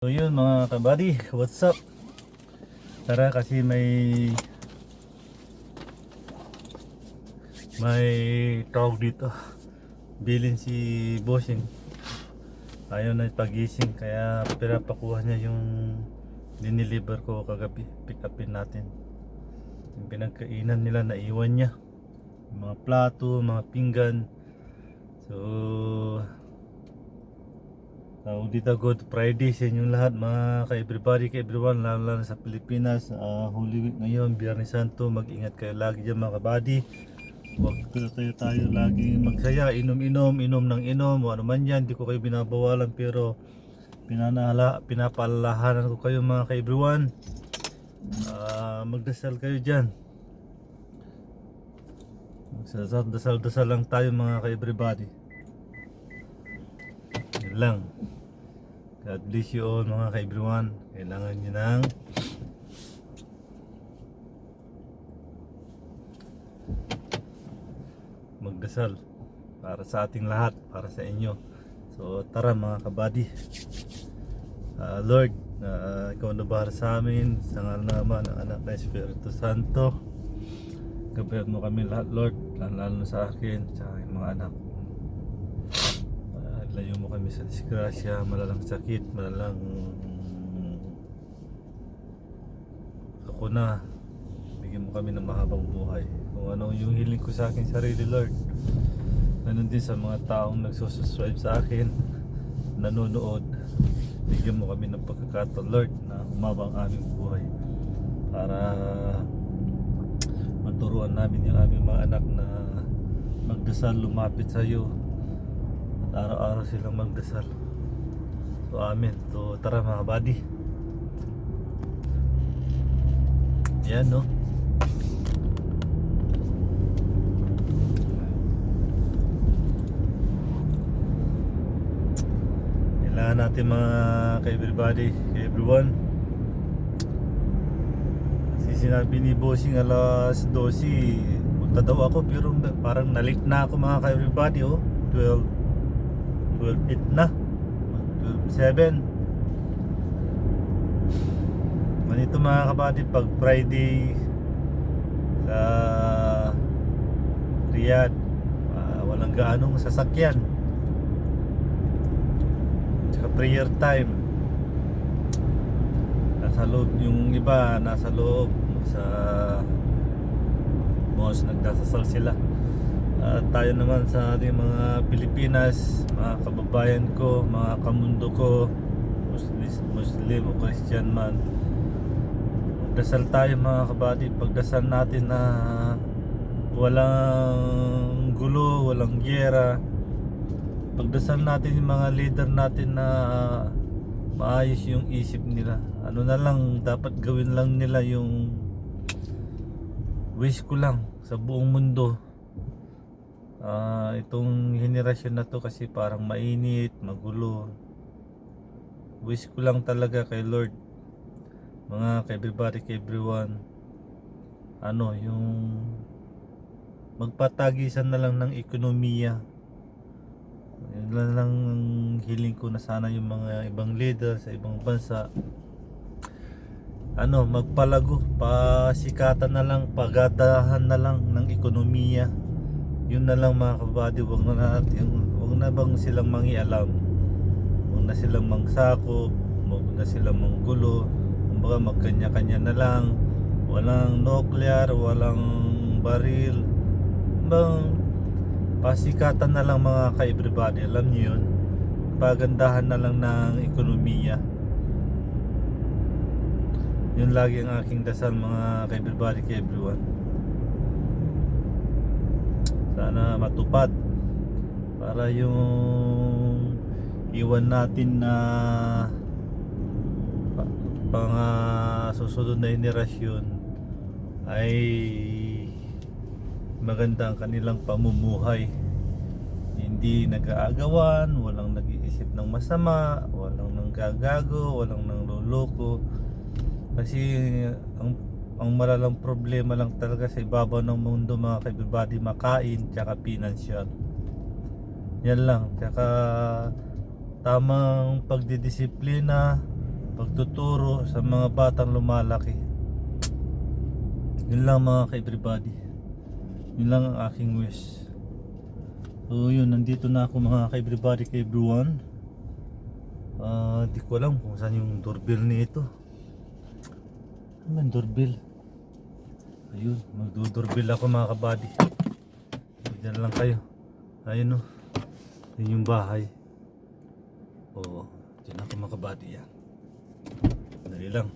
So yun mga kabady, what's up? Tara kasi may tawag dito. Bilin si Bossing. Ayaw na pagising kaya pinapakuha niya yung diniliver ko kagabi. Pick upin natin. Yung pinagkainan nila naiwan niya. Yung mga plato, mga pinggan. So tawag dito, Good Friday sa inyong lahat mga ka-everybody, ka-everyone, lalo sa Pilipinas. Holy Week ngayon, Biyernes Santo, mag-ingat kayo lagi dyan mga kabady. Huwag tayo lagi magsaya, inom ng inom, o ano man yan, di ko kayo binabawalan, pero pinapaalalahanan ko kayo mga ka-everyone. Magdasal kayo dyan. Dasal lang tayo mga ka-everybody. Yun lang. God bless you all mga ka-everyone. Kailangan nyo ng magdasal para sa ating lahat, para sa inyo. So tara mga kabady. Lord, ikaw na bahala sa amin, sa ngalan naman ng anak ng Espiritu Santo. Gabayan mo kami lahat Lord, lalo na sa akin, sa aking mga anak. Layo mo kami sa disgrasya, malalang sakit, malalang sakuna. Bigyan mo kami ng mahabang buhay. Kung ano yung hiling ko sa akin sarili Lord, ganun din sa mga taong nagsusubscribe sa akin, nanonood. Bigyan mo kami ng pagkakataon Lord na humaba ang aming buhay para maturuan namin yung aming mga anak na magdasal, lumapit sa iyo, at araw-araw silang magdasal. So amen. So tara mga buddy. Yan no. Kailangan natin mga ka-everybody, ka-everyone. Kasi sinabi ni Bossing alas 12 punta daw ako, pero parang na-late na ako mga ka-everybody. 12:08 na, 12:07. Ganito mga kabady, pag Friday sa Riyadh, walang gaanong sasakyan, tsaka prayer time. Nasa loob, yung iba nasa loob sa mosque, nagdasasal sila. Tayo naman sa ating mga Pilipinas, mga kababayan ko, mga kamundo ko, Muslim o Christian man, magdasal tayo mga kabady. Pagdasal natin na walang gulo, walang giyera. Pagdasal natin yung mga leader natin na maayos yung isip nila. Ano na lang, dapat gawin lang nila yung wish ko lang sa buong mundo. Itong henerasyon na to kasi parang mainit, magulo. Wish ko lang talaga kay Lord, mga ka-everybody, ka-everyone, yung magpatagisan na lang ng ekonomiya. Yun lang ang hiling ko, na sana yung mga ibang leader sa ibang bansa magpalago, pasikatan na lang, pagadahan na lang ng ekonomiya. Yun na lang mga kabady. Wag na bang silang mangialam, wag na silang mangsakop, wag na silang manggulo. Kumbaga magkanya-kanya na lang, walang nuclear, walang baril. Bang pasikatan na lang mga ka-everybody. Alam niyo yun, pagandahan na lang ng ekonomiya. Yun lagi ang aking dasal mga ka-everybody, ka-everyone. Sana matupad para yung iwan natin na pang susunod na henerasyon ay maganda ang kanilang pamumuhay. Hindi nag-aagawan, walang nag-iisip ng masama, walang nanggagago, walang nangloloko. Kasi ang malalang problema lang talaga sa ibabaw ng mundo mga ka-everybody, makain tsaka financial. Yan lang. Tsaka tamang pagdidisiplina, pagtuturo sa mga batang lumalaki. Yun lang mga ka-everybody, yun lang ang aking wish. So yun, nandito na ako mga ka-everybody, ka-everyone. Di ko alam kung saan yung doorbell nito. Ano man doorbell? Ayun, magdo-doorbell ako mga kabady. Diyan lang kayo. Ayun o, yun yung bahay. Oo, diyan ako mga kabady yan. Dali lang.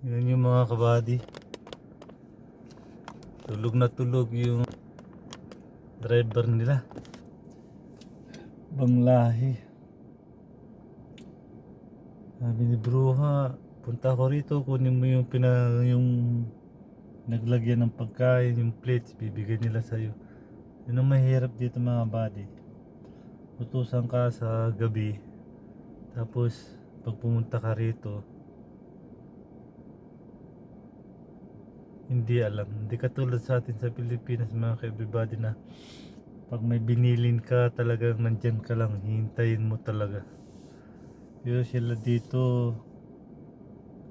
Yun yung mga kabady. Tulog na tulog yung driver nila. Banglahi. Sabi ni Bruha, punta ko rito, kunin mo yung yung naglagyan ng pagkain, yung plates, bibigyan nila sa'yo. Yun ang mahirap dito mga buddy. Utusan ka sa gabi, tapos pag pumunta ka rito, hindi alam. Hindi katulad sa atin sa Pilipinas mga ka-everybody na pag may binilin ka talagang nandyan ka lang, hihintayin mo talaga. Pero sila dito,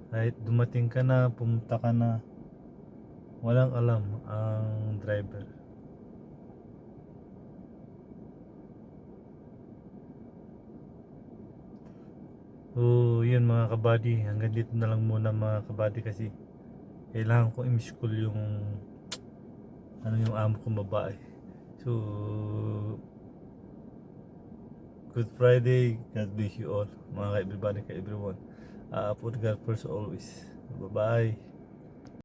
kahit dumating ka na, pumunta ka na, walang alam ang driver. So yun mga kabady, hanggang dito na lang muna mga kabady kasi kailangan ko i-miss call yung yung amo kong babae. So Good Friday, God bless you all mga ka-everybody, ka-everyone. Put God first always. Bye bye.